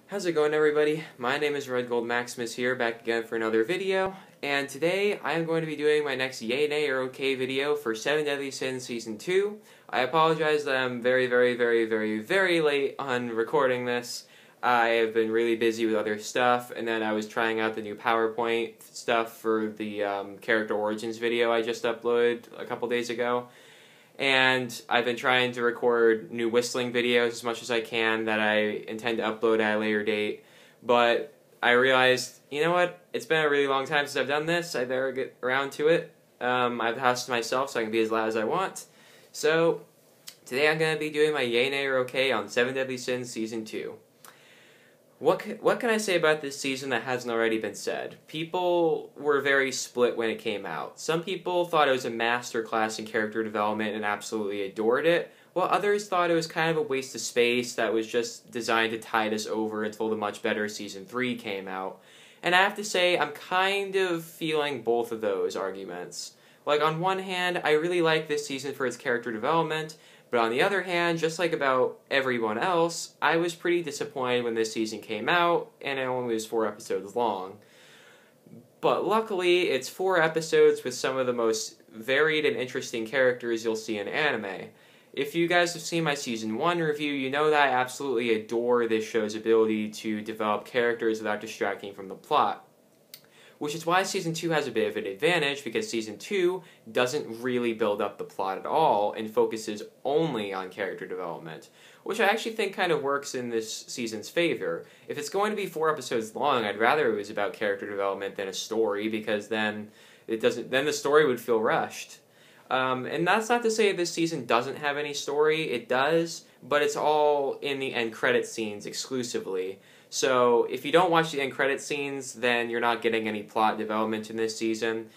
How's it going, everybody? My name is Red Gold Maximus here, back again for another video, and today I am going to be doing my next Yay, Nay, or Okay video for 7 Deadly Sins Season 2. I apologize that I'm very late on recording this. I have been really busy with other stuff, and then I was trying out the new PowerPoint stuff for the character origins video I just uploaded a couple days ago. And I've been trying to record new whistling videos as much as I can that I intend to upload at a later date. But I realized, you know what? It's been a really long time since I've done this. I better get around to it. I've housed myself so I can be as loud as I want. So today I'm going to be doing my Yay, Nay, or Okay on 7 Deadly Sins Season 2. What can I say about this season that hasn't already been said? People were very split when it came out. Some people thought it was a masterclass in character development and absolutely adored it, while others thought it was kind of a waste of space that was just designed to tide us over until the much better Season 3 came out. And I have to say, I'm kind of feeling both of those arguments. Like, on one hand, I really like this season for its character development, but on the other hand, just like about everyone else, I was pretty disappointed when this season came out, and it only was 4 episodes long. But luckily, it's 4 episodes with some of the most varied and interesting characters you'll see in anime. If you guys have seen my Season 1 review, you know that I absolutely adore this show's ability to develop characters without distracting from the plot. Which is why Season 2 has a bit of an advantage, because Season 2 doesn't really build up the plot at all and focuses only on character development, which I actually think kind of works in this season's favor. If it's going to be 4 episodes long, I'd rather it was about character development than a story, because then the story would feel rushed. And that's not to say this season doesn't have any story, it does, but it's all in the end credit scenes exclusively. So if you don't watch the end credit scenes, then you're not getting any plot development in this season.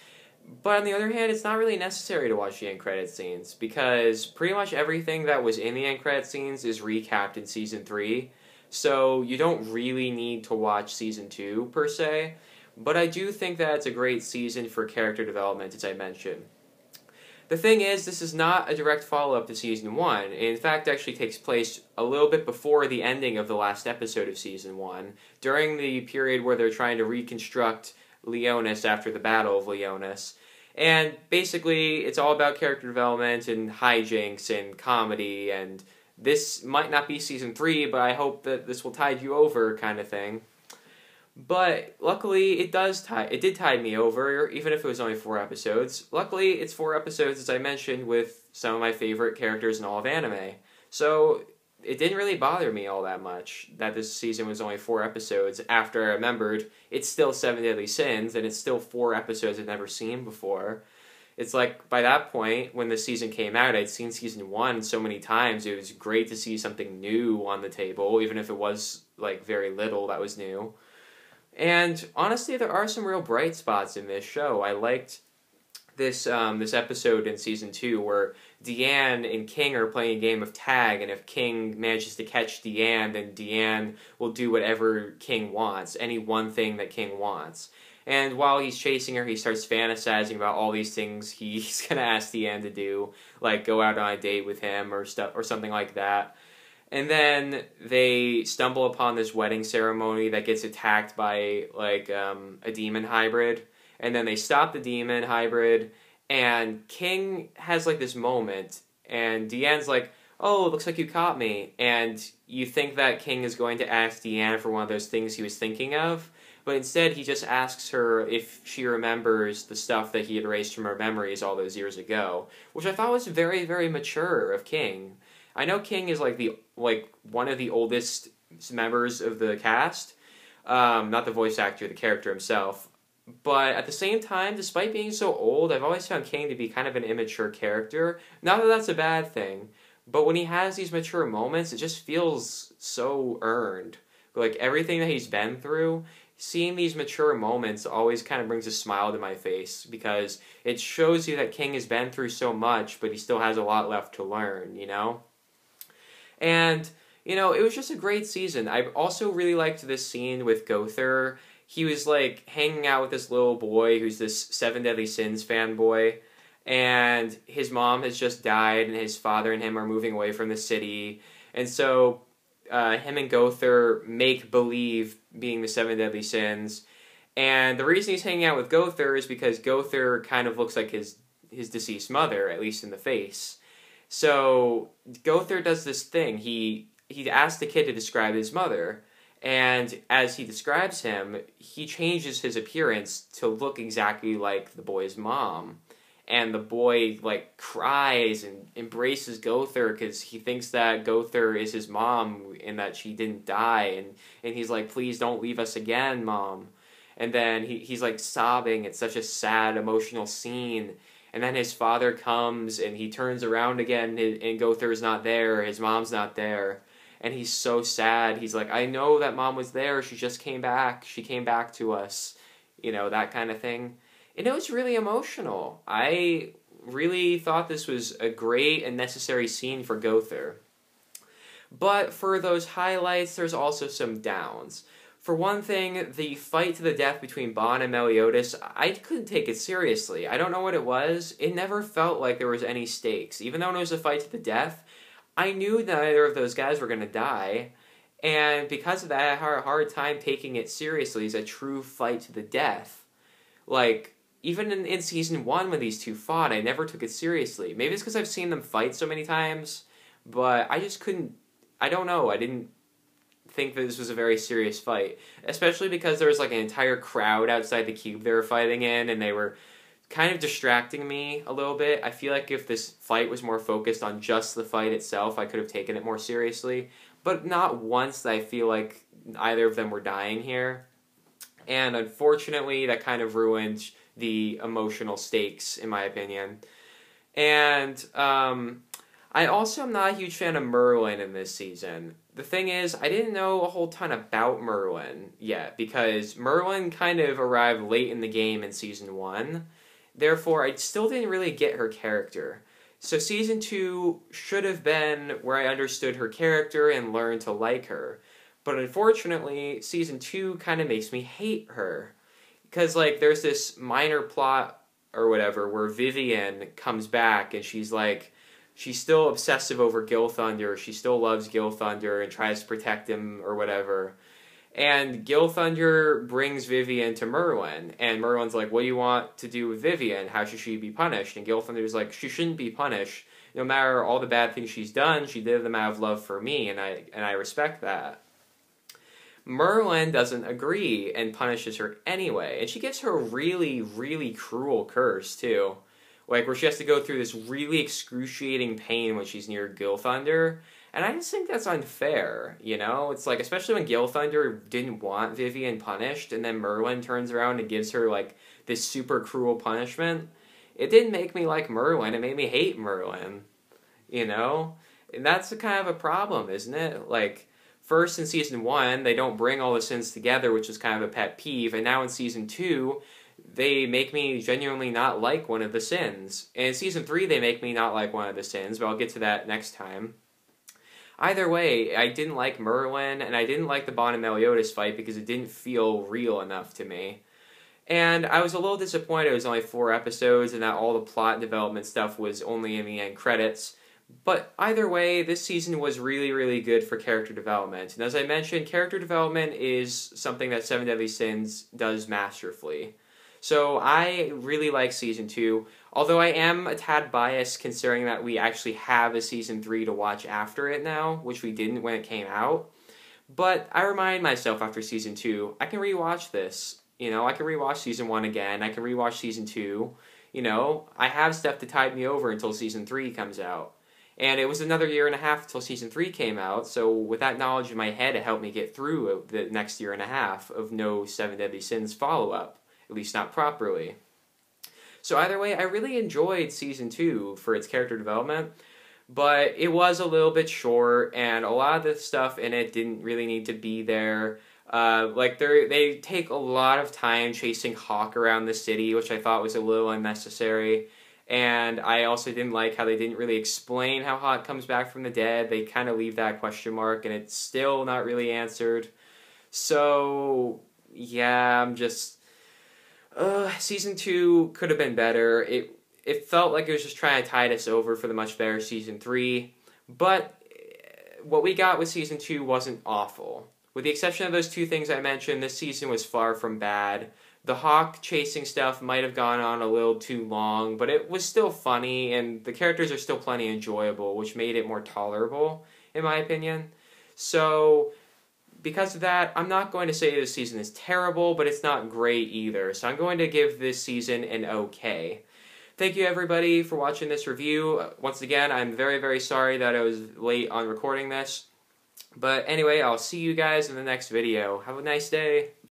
But on the other hand, it's not really necessary to watch the end credit scenes, because pretty much everything that was in the end credit scenes is recapped in Season 3. So you don't really need to watch Season 2, per se. But I do think that it's a great season for character development, as I mentioned. The thing is, this is not a direct follow-up to Season 1. It in fact actually takes place a little bit before the ending of the last episode of Season 1, during the period where they're trying to reconstruct Leonis after the Battle of Leonis. And basically, it's all about character development and hijinks and comedy, and this might not be Season 3, but I hope that this will tide you over, kind of thing. But luckily, it did tide me over, even if it was only 4 episodes. Luckily, it's 4 episodes, as I mentioned, with some of my favorite characters in all of anime. So it didn't really bother me all that much that this season was only 4 episodes, after I remembered it's still 7 Deadly Sins, and it's still 4 episodes I've never seen before. It's like, by that point, when the season came out, I'd seen Season 1 so many times, it was great to see something new on the table, even if it was, like, very little that was new. And honestly, there are some real bright spots in this show. I liked this episode in Season 2 where Deanne and King are playing a game of tag, and if King manages to catch Deanne, then Deanne will do whatever King wants, any one thing that King wants. And while he's chasing her, he starts fantasizing about all these things he's going to ask Deanne to do, like go out on a date with him or something like that. And then they stumble upon this wedding ceremony that gets attacked by, like, a demon hybrid. And then they stop the demon hybrid, and King has, like, this moment, and Deanne's like, oh, it looks like you caught me. And you think that King is going to ask Deanne for one of those things he was thinking of, but instead he just asks her if she remembers the stuff that he had erased from her memories all those years ago, which I thought was very mature of King. I know King is like one of the oldest members of the cast, not the voice actor, the character himself. But at the same time, despite being so old, I've always found King to be kind of an immature character. Not that that's a bad thing, but when he has these mature moments, it just feels so earned. Like, everything that he's been through, seeing these mature moments always kind of brings a smile to my face, because it shows you that King has been through so much, but he still has a lot left to learn, you know? And, you know, it was just a great season. I also really liked this scene with Gowther. He was, like, hanging out with this little boy who's this 7 Deadly Sins fanboy, and his mom has just died, and his father and him are moving away from the city. And so him and Gowther make believe being the seven deadly sins. And the reason he's hanging out with Gowther is because Gowther kind of looks like his deceased mother, at least in the face. So Gowther does this thing. He asks the kid to describe his mother, and as he describes him, he changes his appearance to look exactly like the boy's mom. And the boy, like, cries and embraces Gowther because he thinks that Gowther is his mom and that she didn't die. And he's like, please don't leave us again, Mom. And then he's like sobbing. It's such a sad, emotional scene. And then his father comes and he turns around again and Gowther's not there. His mom's not there. And he's so sad. He's like, I know that Mom was there. She just came back. She came back to us. You know, that kind of thing. And it was really emotional. I really thought this was a great and necessary scene for Gowther. But for those highlights, there's also some downs. For one thing, the fight to the death between Ban and Meliodas, I couldn't take it seriously. I don't know what it was. It never felt like there was any stakes. Even though it was a fight to the death, I knew neither of those guys were going to die. And because of that, I had a hard time taking it seriously as a true fight to the death. Like, even in Season 1 when these two fought, I never took it seriously. Maybe it's because I've seen them fight so many times, but I just couldn't, I don't know, I didn't think that this was a very serious fight. Especially because there was like an entire crowd outside the cube they were fighting in, and they were kind of distracting me a little bit. I feel like if this fight was more focused on just the fight itself, I could have taken it more seriously. But not once did I feel like either of them were dying here. And unfortunately, that kind of ruined the emotional stakes, in my opinion. And I also am not a huge fan of Merlin in this season. The thing is, I didn't know a whole ton about Merlin yet, because Merlin kind of arrived late in the game in Season 1. Therefore, I still didn't really get her character. So Season 2 should have been where I understood her character and learned to like her. But unfortunately, Season 2 kind of makes me hate her. Because, like, there's this minor plot or whatever where Vivian comes back and she's like, she's still obsessive over Gilthunder. She still loves Gilthunder and tries to protect him or whatever. And Gilthunder brings Vivian to Merlin. And Merlin's like, what do you want to do with Vivian? How should she be punished? And Gilthunder's like, she shouldn't be punished. No matter all the bad things she's done, she did them out of love for me, and I respect that. Merlin doesn't agree and punishes her anyway. And she gives her a really, really cruel curse, too. Like, where she has to go through this really excruciating pain when she's near Gilthunder. And I just think that's unfair, you know? It's like, especially when Gilthunder didn't want Vivian punished, and then Merlin turns around and gives her, like, this super cruel punishment. It didn't make me like Merlin. It made me hate Merlin, you know? And that's kind of a problem, isn't it? Like, first in Season 1, they don't bring all the sins together, which is kind of a pet peeve. And now in Season 2, they make me genuinely not like one of the sins. And in Season 3, they make me not like one of the sins, but I'll get to that next time. Either way, I didn't like Merlin, and I didn't like the Ban and Meliodas fight because it didn't feel real enough to me. And I was a little disappointed it was only 4 episodes and that all the plot development stuff was only in the end credits. But either way, this season was really, really good for character development. And as I mentioned, character development is something that Seven Deadly Sins does masterfully. So I really like Season 2, although I am a tad biased considering that we actually have a Season 3 to watch after it now, which we didn't when it came out. But I remind myself after Season 2, I can rewatch this. You know, I can rewatch Season 1 again, I can rewatch Season 2. You know, I have stuff to tide me over until Season 3 comes out. And it was another 1.5 years until Season 3 came out, so with that knowledge in my head, it helped me get through the next 1.5 years of no Seven Deadly Sins follow-up, at least not properly. So either way, I really enjoyed Season 2 for its character development, but it was a little bit short, and a lot of the stuff in it didn't really need to be there. Like, they take a lot of time chasing Hawk around the city, which I thought was a little unnecessary. And I also didn't like how they didn't really explain how Hawk comes back from the dead. They kind of leave that question mark, and it's still not really answered. So, yeah, I'm just... Season 2 could have been better. It felt like it was just trying to tide us over for the much better Season 3. But what we got with Season 2 wasn't awful. With the exception of those two things I mentioned, this season was far from bad. The hawk chasing stuff might have gone on a little too long, but it was still funny, and the characters are still plenty enjoyable, which made it more tolerable, in my opinion. So, because of that, I'm not going to say this season is terrible, but it's not great either. So I'm going to give this season an okay. Thank you everybody for watching this review. Once again, I'm very, very sorry that I was late on recording this. But anyway, I'll see you guys in the next video. Have a nice day.